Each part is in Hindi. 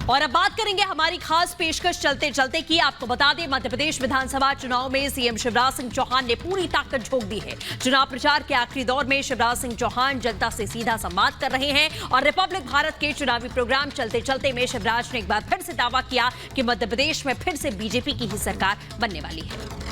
और अब बात करेंगे हमारी खास पेशकश चलते चलते की। आपको बता दें, मध्य प्रदेश विधानसभा चुनाव में सीएम शिवराज सिंह चौहान ने पूरी ताकत झोंक दी है। चुनाव प्रचार के आखिरी दौर में शिवराज सिंह चौहान जनता से सीधा संवाद कर रहे हैं और रिपब्लिक भारत के चुनावी प्रोग्राम चलते चलते में शिवराज ने एक बार फिर से दावा किया कि मध्य प्रदेश में फिर से बीजेपी की ही सरकार बनने वाली है।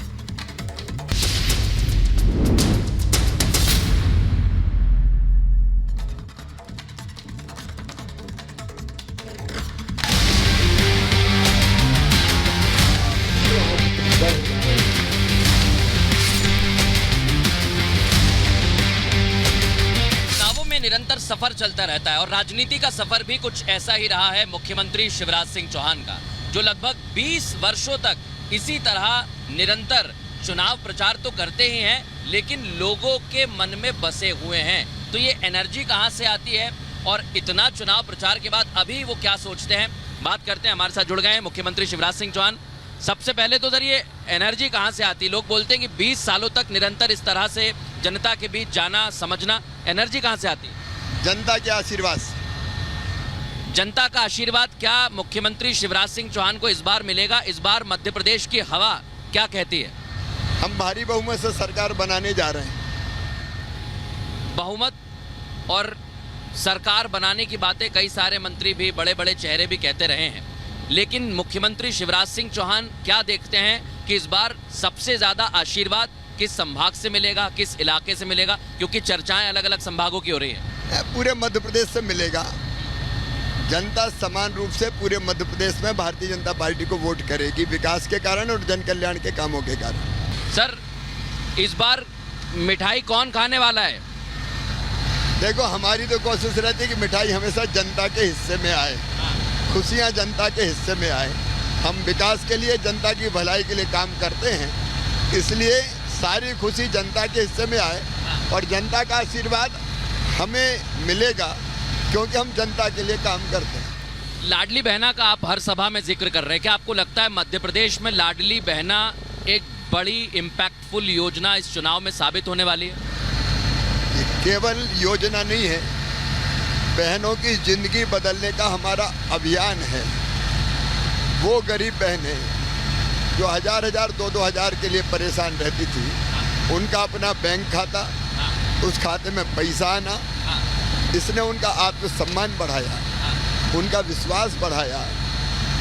निरंतर सफर चलता रहता है और राजनीति का सफर भी कुछ ऐसा ही रहा है मुख्यमंत्री शिवराज सिंह चौहान का, जो लगभग 20 वर्षों तक इसी तरह निरंतर चुनाव प्रचार तो करते ही हैं, लेकिन लोगों के मन में बसे हुए हैं। तो ये एनर्जी कहां से आती है और इतना चुनाव प्रचार के बाद अभी वो क्या सोचते हैं, बात करते हैं। हमारे साथ जुड़ गए हैं मुख्यमंत्री शिवराज सिंह चौहान। सबसे पहले तो सर, ये एनर्जी कहां से आती है? लोग बोलते हैं कि 20 सालों तक निरंतर इस तरह से जनता के बीच जाना समझना, एनर्जी कहां से आती है? जनता के आशीर्वाद। जनता का आशीर्वाद क्या मुख्यमंत्री शिवराज सिंह चौहान को इस बार मिलेगा? इस बार मध्य प्रदेश की हवा क्या कहती है? हम भारी बहुमत से सरकार बनाने जा रहे हैं। बहुमत और सरकार बनाने की बातें कई सारे मंत्री भी, बड़े बड़े चेहरे भी कहते रहे हैं, लेकिन मुख्यमंत्री शिवराज सिंह चौहान क्या देखते हैं कि इस बार सबसे ज्यादा आशीर्वाद किस संभाग से मिलेगा, किस इलाके से मिलेगा? क्योंकि चर्चाएं अलग अलग संभागों की हो रही है। पूरे मध्य प्रदेश से मिलेगा। जनता समान रूप से पूरे मध्य प्रदेश में भारतीय जनता पार्टी को वोट करेगी, विकास के कारण और जन कल्याण के कामों के कारण। सर, इस बार मिठाई कौन खाने वाला है? देखो, हमारी तो कोशिश रहती है कि मिठाई हमेशा जनता के हिस्से में आए, खुशियां जनता के हिस्से में आए। हम विकास के लिए, जनता की भलाई के लिए काम करते हैं, इसलिए सारी खुशी जनता के हिस्से में आए और जनता का आशीर्वाद हमें मिलेगा, क्योंकि हम जनता के लिए काम करते हैं। लाडली बहना का आप हर सभा में जिक्र कर रहे हैं, क्या आपको लगता है मध्य प्रदेश में लाडली बहना एक बड़ी इम्पैक्टफुल योजना इस चुनाव में साबित होने वाली है? ये केवल योजना नहीं है, बहनों की जिंदगी बदलने का हमारा अभियान है। वो गरीब बहनें जो हजार 2-2 हजार के लिए परेशान रहती थी, उनका अपना बैंक खाता, उस खाते में पैसा आना, इसने उनका आत्मसम्मान बढ़ाया, उनका विश्वास बढ़ाया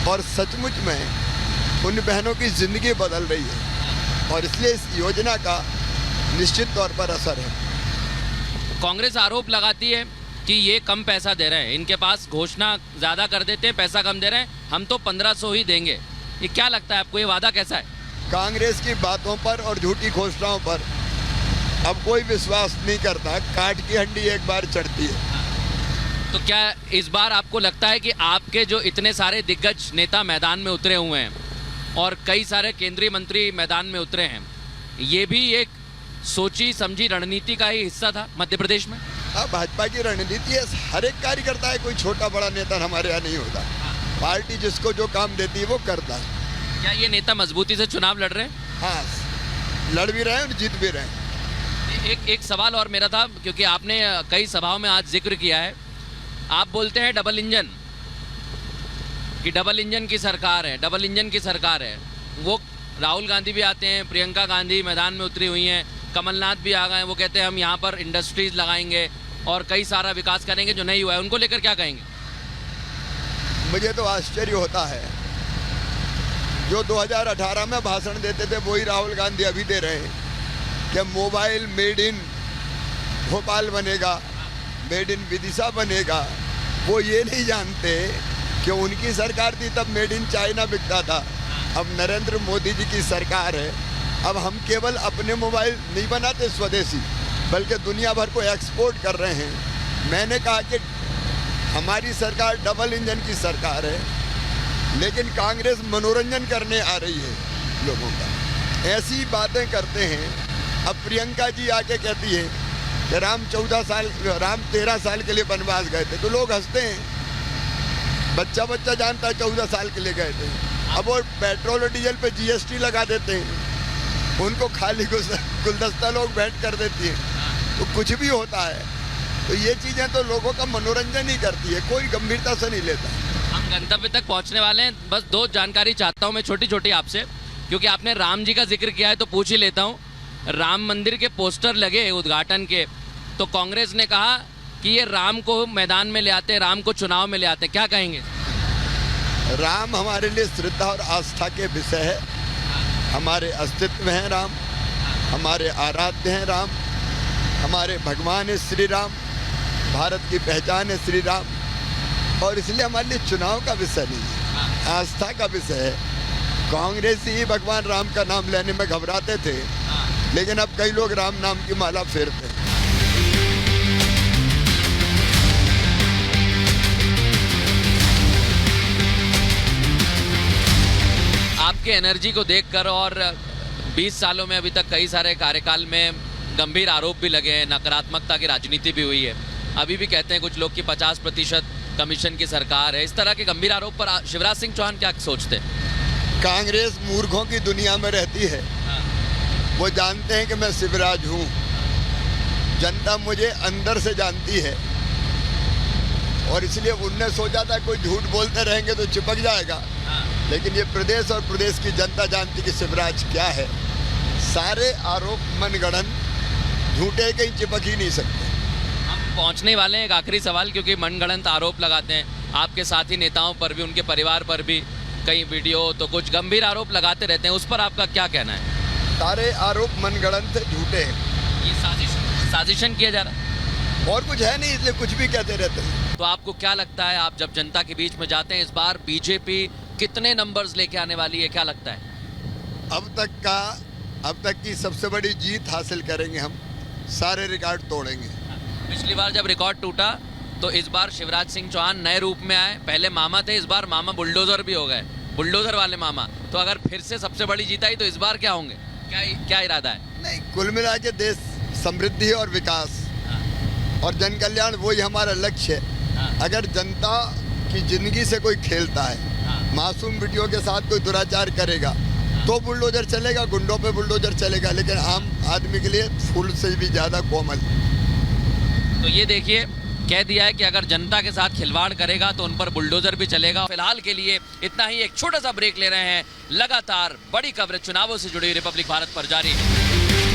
और सचमुच में उन बहनों की जिंदगी बदल रही है और इसलिए इस योजना का निश्चित तौर पर असर है। कांग्रेस आरोप लगाती है कि ये कम पैसा दे रहे हैं, इनके पास घोषणा ज़्यादा कर देते हैं, पैसा कम दे रहे हैं, हम तो 1500 ही देंगे। ये क्या लगता है आपको, ये वादा कैसा है? कांग्रेस की बातों पर और झूठी घोषणाओं पर अब कोई विश्वास नहीं करता। काट की हंडी एक बार चढ़ती है। तो क्या इस बार आपको लगता है कि आपके जो इतने सारे दिग्गज नेता मैदान में उतरे हुए हैं और कई सारे केंद्रीय मंत्री मैदान में उतरे हैं, ये भी एक सोची समझी रणनीति का ही हिस्सा था मध्य प्रदेश में? हाँ, भाजपा की रणनीति है। हर एक कार्यकर्ता है, कोई छोटा बड़ा नेता हमारे यहाँ नहीं होता। पार्टी जिसको जो काम देती है वो करता है। क्या ये नेता मजबूती से चुनाव लड़ रहे हैं? हाँ, लड़ भी रहे हैं और जीत भी रहे हैं। एक सवाल और मेरा था, क्योंकि आपने कई सभाओं में आज जिक्र किया है, आप बोलते हैं डबल इंजन, कि डबल इंजन की सरकार है, डबल इंजन की सरकार है। वो राहुल गांधी भी आते हैं, प्रियंका गांधी मैदान में उतरी हुई हैं, कमलनाथ भी आ गए हैं, वो कहते हैं हम यहाँ पर इंडस्ट्रीज लगाएंगे और कई सारा विकास करेंगे जो नहीं हुआ है। उनको लेकर क्या कहेंगे? मुझे तो आश्चर्य होता है, जो 2018 में भाषण देते थे वही राहुल गांधी अभी दे रहे हैं कि मोबाइल मेड इन भोपाल बनेगा, मेड इन विदिशा बनेगा। वो ये नहीं जानते कि उनकी सरकार थी तब मेड इन चाइना बिकता था, अब नरेंद्र मोदी जी की सरकार है। अब हम केवल अपने मोबाइल नहीं बनाते स्वदेशी, बल्कि दुनिया भर को एक्सपोर्ट कर रहे हैं। मैंने कहा कि हमारी सरकार डबल इंजन की सरकार है, लेकिन कांग्रेस मनोरंजन करने आ रही है लोगों का, ऐसी बातें करते हैं। अब प्रियंका जी आके कहती है कि राम 13 साल के लिए वनवास गए थे, तो लोग हंसते हैं। बच्चा जानता है 14 साल के लिए गए थे। अब वो पेट्रोल और डीजल पे जीएसटी लगा देते हैं, उनको खाली गुलदस्ता लोग भेंट कर देती है, तो कुछ भी होता है। तो ये चीज़ें तो लोगों का मनोरंजन ही करती है, कोई गंभीरता से नहीं लेता। गंतव्य तक पहुंचने वाले हैं। बस दो जानकारी चाहता हूं मैं छोटी छोटी आपसे, क्योंकि आपने राम जी का जिक्र किया है तो पूछ ही लेता हूं। राम मंदिर के पोस्टर लगे उद्घाटन के, तो कांग्रेस ने कहा कि ये राम को मैदान में ले आते, राम को चुनाव में ले आते, क्या कहेंगे? राम हमारे लिए श्रद्धा और आस्था के विषय है। हमारे अस्तित्व हैं राम, हमारे आराध्य हैं राम, हमारे भगवान है श्री राम, भारत की पहचान है श्री राम। और इसलिए हमारे लिए चुनाव का विषय नहीं है, आस्था का विषय है। कांग्रेस ही भगवान राम का नाम लेने में घबराते थे, लेकिन अब कई लोग राम नाम की माला फेरते हैं। आपके एनर्जी को देखकर और 20 सालों में अभी तक कई सारे कार्यकाल में गंभीर आरोप भी लगे हैं, नकारात्मकता की राजनीति भी हुई है। अभी भी कहते हैं कुछ लोग कि 50% कमीशन की सरकार है। इस तरह के गंभीर आरोप पर शिवराज सिंह चौहान क्या सोचते हैं? कांग्रेस मूर्खों की दुनिया में रहती है। वो जानते हैं कि मैं शिवराज हूँ। जनता मुझे अंदर से जानती है और इसलिए उनने सोचा था कोई झूठ बोलते रहेंगे तो चिपक जाएगा, लेकिन ये प्रदेश और प्रदेश की जनता जानती कि शिवराज क्या है। सारे आरोप मनगढ़ंत, झूठे कहीं चिपक ही नहीं सकते। हम पहुंचने वाले हैं एक आखिरी सवाल, क्योंकि मनगढ़ंत आरोप लगाते हैं आपके साथी नेताओं पर भी, उनके परिवार पर भी कई वीडियो तो कुछ गंभीर आरोप लगाते रहते हैं, उस पर आपका क्या कहना है? सारे आरोप मनगढ़ंत झूठे हैं। ये साजिशन किया जा रहा है और कुछ है नहीं, इसलिए कुछ भी कहते रहते हैं। तो आपको क्या लगता है, आप जब जनता के बीच में जाते हैं, इस बार बीजेपी कितने नंबर्स लेके आने वाली है, क्या लगता है? अब तक की सबसे बड़ी जीत हासिल करेंगे हम, सारे रिकॉर्ड तोड़ेंगे। पिछली बार जब रिकॉर्ड टूटा तो इस बार शिवराज सिंह चौहान नए रूप में आए। पहले मामा थे, इस बार मामा बुलडोजर भी हो गए, बुलडोजर वाले मामा। तो अगर फिर से सबसे बड़ी जीत आई तो इस बार क्या होंगे, क्या इरादा है? नहीं, कुल मिला के देश समृद्धि और विकास और जन कल्याण, वही हमारा लक्ष्य है। अगर जनता की जिंदगी से कोई खेलता है, मासूम बेटियों के साथ कोई दुराचार करेगा तो बुलडोजर चलेगा, गुंडों पे बुलडोजर चलेगा, लेकिन आम आदमी के लिए फूल से भी ज्यादा कोमल। तो ये देखिए, कह दिया है कि अगर जनता के साथ खिलवाड़ करेगा तो उन पर बुलडोजर भी चलेगा। फिलहाल के लिए इतना ही, एक छोटा सा ब्रेक ले रहे हैं। लगातार बड़ी खबरें चुनावों से जुड़ी रिपब्लिक भारत पर जारी है।